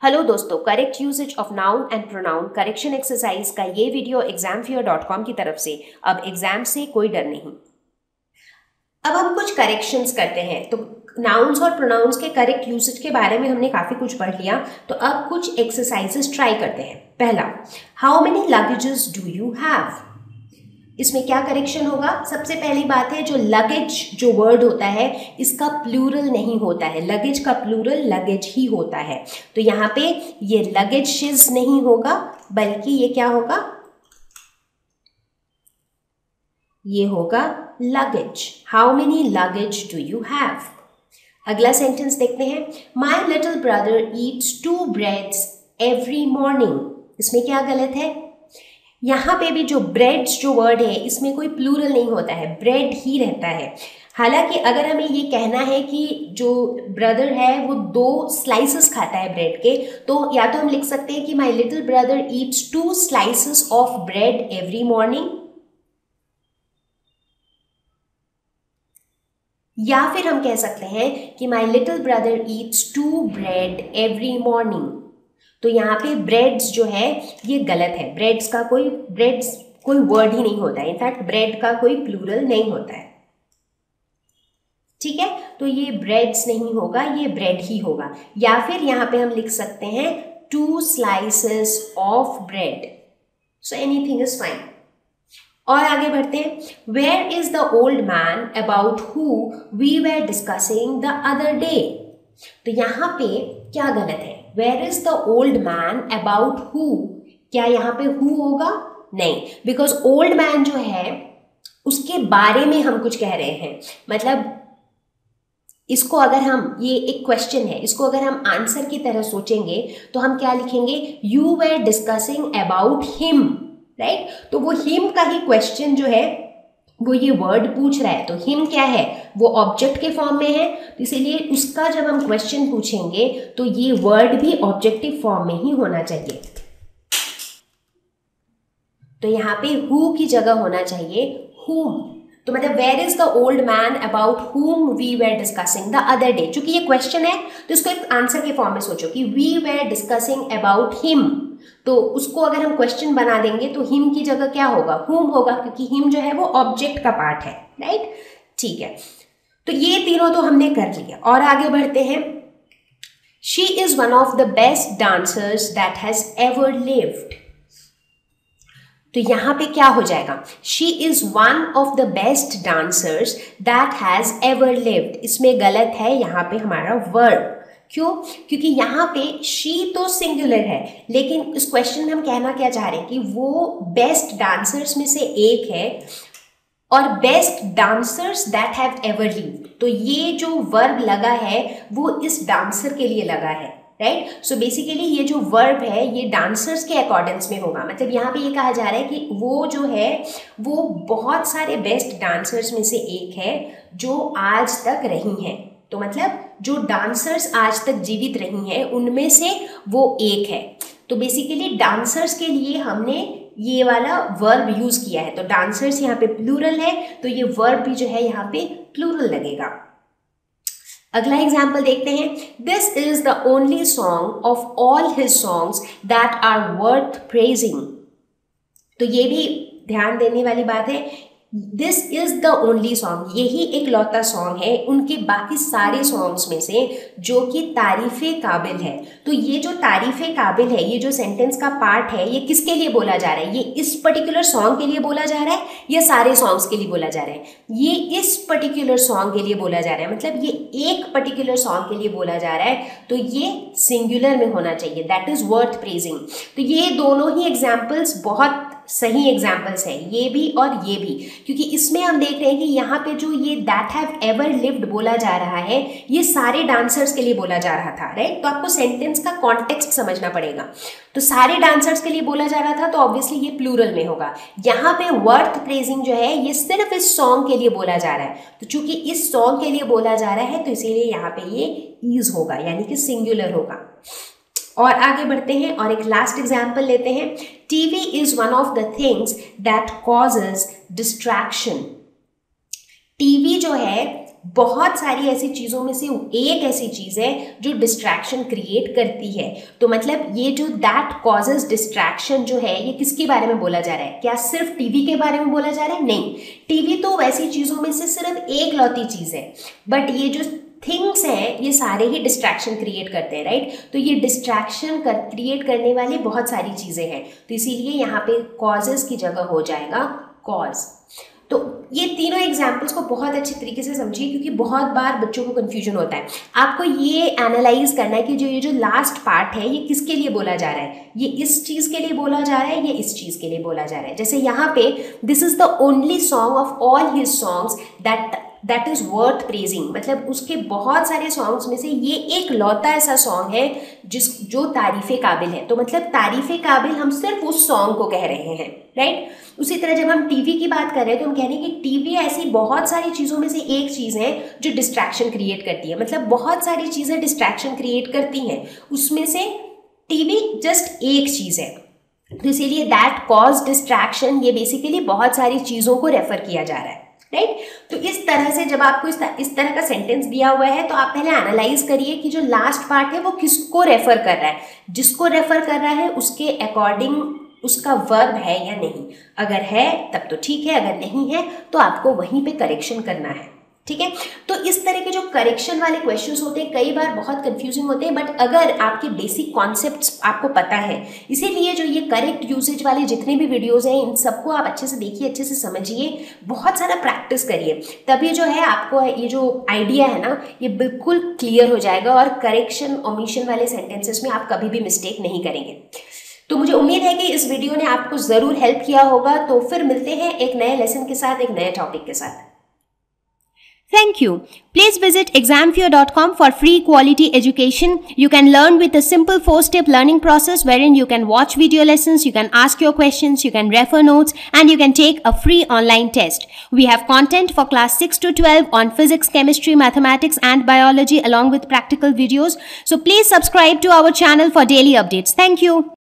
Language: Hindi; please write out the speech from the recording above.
हेलो दोस्तों, correct usage of noun and pronoun correction exercise का ये वीडियो examfear.com की तरफ से। अब एग्जाम से कोई डर नहीं। अब हम कुछ करेक्शंस करते हैं। तो नाउन्स और प्रोनाउंस के करेक्ट यूसेज के बारे में हमने काफी कुछ पढ़ लिया। तो अब कुछ एक्सरसाइजेस ट्राई करते हैं। पहला, how many luggages do you have. इसमें क्या करेक्शन होगा? सबसे पहली बात है, जो लगेज जो वर्ड होता है इसका प्लूरल नहीं होता है। लगेज का प्लूरल लगेज ही होता है। तो यहाँ पे ये लगेजेस नहीं होगा, बल्कि ये क्या होगा? ये होगा luggage. How many luggage do you have. अगला सेंटेंस देखते हैं। My little brother Yeats 2 breads every morning. इसमें क्या गलत है? यहाँ पे भी जो ब्रेड्स जो वर्ड है इसमें कोई प्लूरल नहीं होता है, ब्रेड ही रहता है। हालांकि अगर हमें ये कहना है कि जो ब्रदर है वो 2 स्लाइसेस खाता है ब्रेड के, तो या तो हम लिख सकते हैं कि my little brother Yeats 2 slices of bread every morning, या फिर हम कह सकते हैं कि my little brother Yeats 2 bread every morning. तो यहाँ पे ब्रेड्स जो है ये गलत है। ब्रेड्स कोई वर्ड ही नहीं होता है। इनफैक्ट ब्रेड का कोई प्लूरल नहीं होता है। ठीक है, तो ये ब्रेड्स नहीं होगा, ये ब्रेड ही होगा। या फिर यहाँ पे हम लिख सकते हैं 2 slices of bread. So anything is fine. और आगे बढ़ते हैं। Where is the old man about who we were discussing the other day. तो यहाँ पे क्या गलत है? Where is the old man about who. क्या यहाँ पे हु होगा? नहीं, बिकॉज ओल्ड मैन जो है उसके बारे में हम कुछ कह रहे हैं। मतलब इसको अगर हम, ये एक क्वेश्चन है, इसको अगर हम आंसर की तरह सोचेंगे तो हम क्या लिखेंगे? You were discussing about him, right. तो वो हिम का ही क्वेश्चन जो है वो ये वर्ड पूछ रहा है। तो हिम क्या है? वो ऑब्जेक्ट के फॉर्म में है, तो इसीलिए उसका जब हम क्वेश्चन पूछेंगे तो ये वर्ड भी ऑब्जेक्टिव फॉर्म में ही होना चाहिए। तो यहाँ पे हु की जगह होना चाहिए whom। तो मतलब where is the old man about whom we were discussing the other day. चूंकि ये क्वेश्चन है तो इसको एक आंसर के फॉर्म में सोचो कि we were discussing about him. तो उसको अगर हम क्वेश्चन बना देंगे तो हिम की जगह क्या होगा? हुम होगा, क्योंकि हिम जो है वो ऑब्जेक्ट का पार्ट है, राइट। ठीक है, तो ये तीनों तो हमने कर लिया। और आगे बढ़ते हैं। She is one of the best dancers that has ever lived. तो यहां पे क्या हो जाएगा? She is one of the best dancers that has ever lived. इसमें गलत है यहाँ पे हमारा वर्ब। क्यों? क्योंकि यहाँ पे शी तो सिंगुलर है, लेकिन इस क्वेश्चन में हम कहना क्या चाह रहे हैं कि वो बेस्ट डांसर्स में से एक है और best dancers that have ever lived. तो ये जो वर्ब लगा है वो इस डांसर के लिए लगा है, राइट। सो बेसिकली ये जो वर्ब है ये डांसर्स के अकॉर्डेंस में होगा। मतलब यहाँ पे ये कहा जा रहा है कि वो जो है वो बहुत सारे बेस्ट डांसर्स में से एक है जो आज तक रही हैं। तो मतलब जो डांसर्स आज तक जीवित रही हैं उनमें से वो एक है। तो बेसिकली डांसर्स के लिए हमने ये वाला वर्ब यूज किया है। तो डांसर्स यहाँ पे प्लूरल है, तो ये वर्ब भी जो है यहाँ पे प्लूरल लगेगा। अगला एग्जाम्पल देखते हैं। This is the only song of all his songs that are worth praising. तो ये भी ध्यान देने वाली बात है। This is the only song, यही एक लौता सॉन्ग है उनके बाकी सारे सॉन्ग्स में से जो कि तारीफे काबिल है। तो ये जो तारीफे काबिल है, ये जो सेंटेंस का पार्ट है, ये किसके लिए बोला जा रहा है? ये इस पर्टिकुलर सॉन्ग के लिए बोला जा रहा है या सारे सॉन्ग्स के लिए बोला जा रहा है? ये इस पर्टिकुलर सॉन्ग के लिए बोला जा रहा है। मतलब ये एक पर्टिकुलर सॉन्ग के लिए बोला जा रहा है, तो ये सिंगुलर में होना चाहिए, दैट इज वर्थ प्रेजिंग। तो ये दोनों ही एग्जाम्पल्स बहुत सही एग्जाम्पल्स हैं, ये भी और ये भी, क्योंकि इसमें हम देख रहे हैं कि यहाँ पे जो ये दैट हैव एवर लिव्ड बोला जा रहा है ये सारे डांसर्स के लिए बोला जा रहा था, राइट। तो आपको सेंटेंस का कॉन्टेक्स्ट समझना पड़ेगा। तो सारे डांसर्स के लिए बोला जा रहा था तो ऑब्वियसली ये प्लूरल में होगा। यहाँ पे वर्थ प्रेजिंग जो है ये सिर्फ इस सॉन्ग के लिए बोला जा रहा है। तो चूंकि इस सॉन्ग के लिए बोला जा रहा है तो इसीलिए यहाँ पे ये इज होगा, यानी कि सिंगुलर होगा। और आगे बढ़ते हैं और एक लास्ट एग्जाम्पल लेते हैं। TV is one of the things that causes distraction. TV जो है बहुत सारी ऐसी चीज़ों में से एक ऐसी चीज़ है जो डिस्ट्रैक्शन क्रिएट करती है। तो मतलब ये जो दैट कॉजेज डिस्ट्रैक्शन जो है, ये किसके बारे में बोला जा रहा है? क्या सिर्फ टीवी के बारे में बोला जा रहा है? नहीं, टीवी तो वैसी चीज़ों में से सिर्फ एक लौती चीज़ है, बट ये जो थिंग्स हैं ये सारे ही डिस्ट्रैक्शन क्रिएट करते हैं, राइट? तो ये डिस्ट्रैक्शन क्रिएट करने वाली बहुत सारी चीज़ें हैं, तो इसीलिए यहाँ पे कॉजेज की जगह हो जाएगा कॉज। तो ये तीनों एग्जाम्पल्स को बहुत अच्छे तरीके से समझिए, क्योंकि बहुत बार बच्चों को कन्फ्यूजन होता है। आपको ये एनालाइज करना है कि ये जो लास्ट पार्ट है ये किसके लिए बोला जा रहा है, ये इस चीज़ के लिए बोला जा रहा है, ये इस चीज़ के लिए बोला जा रहा है। जैसे यहाँ पे this is the only song of all his songs that is worth praising, मतलब उसके बहुत सारे सॉन्ग्स में से ये एक लौता ऐसा सॉन्ग है जो तारीफ़े काबिल है। तो मतलब तारीफ़े काबिल हम सिर्फ उस सॉन्ग को कह रहे हैं, राइट? उसी तरह जब हम टीवी की बात कर रहे हैं तो हम कह रहे हैं कि टीवी ऐसी बहुत सारी चीज़ों में से एक चीज़ है जो डिस्ट्रैक्शन क्रिएट करती है। मतलब बहुत सारी चीज़ें डिस्ट्रैक्शन क्रिएट करती हैं, उसमें से टीवी जस्ट एक चीज़ है। तो इसीलिए दैट कॉज डिस्ट्रैक्शन, ये बेसिकली बहुत सारी चीज़ों को रेफर किया जा रहा है, राइट? तो इस तरह से जब आपको इस तरह का सेंटेंस दिया हुआ है तो आप पहले एनालाइज करिए कि जो लास्ट पार्ट है वो किसको रेफर कर रहा है। जिसको रेफर कर रहा है उसके अकॉर्डिंग उसका वर्ब है या नहीं। अगर है तब तो ठीक है, अगर नहीं है तो आपको वहीं पे करेक्शन करना है, ठीक है? तो इस तरह के जो करेक्शन वाले क्वेश्चंस होते हैं कई बार बहुत कंफ्यूजिंग होते हैं, बट अगर आपके बेसिक कॉन्सेप्ट्स आपको पता है, इसीलिए जो ये करेक्ट यूसेज वाले जितने भी वीडियोस हैं इन सबको आप अच्छे से देखिए, अच्छे से समझिए, बहुत सारा प्रैक्टिस करिए, तभी जो है आपको ये जो आइडिया है ना ये बिल्कुल क्लियर हो जाएगा और करेक्शन ओमिशन वाले सेंटेंसेस में आप कभी भी मिस्टेक नहीं करेंगे। तो मुझे उम्मीद है कि इस वीडियो ने आपको ज़रूर हेल्प किया होगा। तो फिर मिलते हैं एक नए लेसन के साथ, एक नए टॉपिक के साथ। Thank you. Please visit examfear.com for free quality education. You can learn with a simple 4-step learning process wherein you can watch video lessons, you can ask your questions, you can refer notes, and you can take a free online test. We have content for class 6 to 12 on physics, chemistry, mathematics, and biology along with practical videos. So please subscribe to our channel for daily updates. Thank you.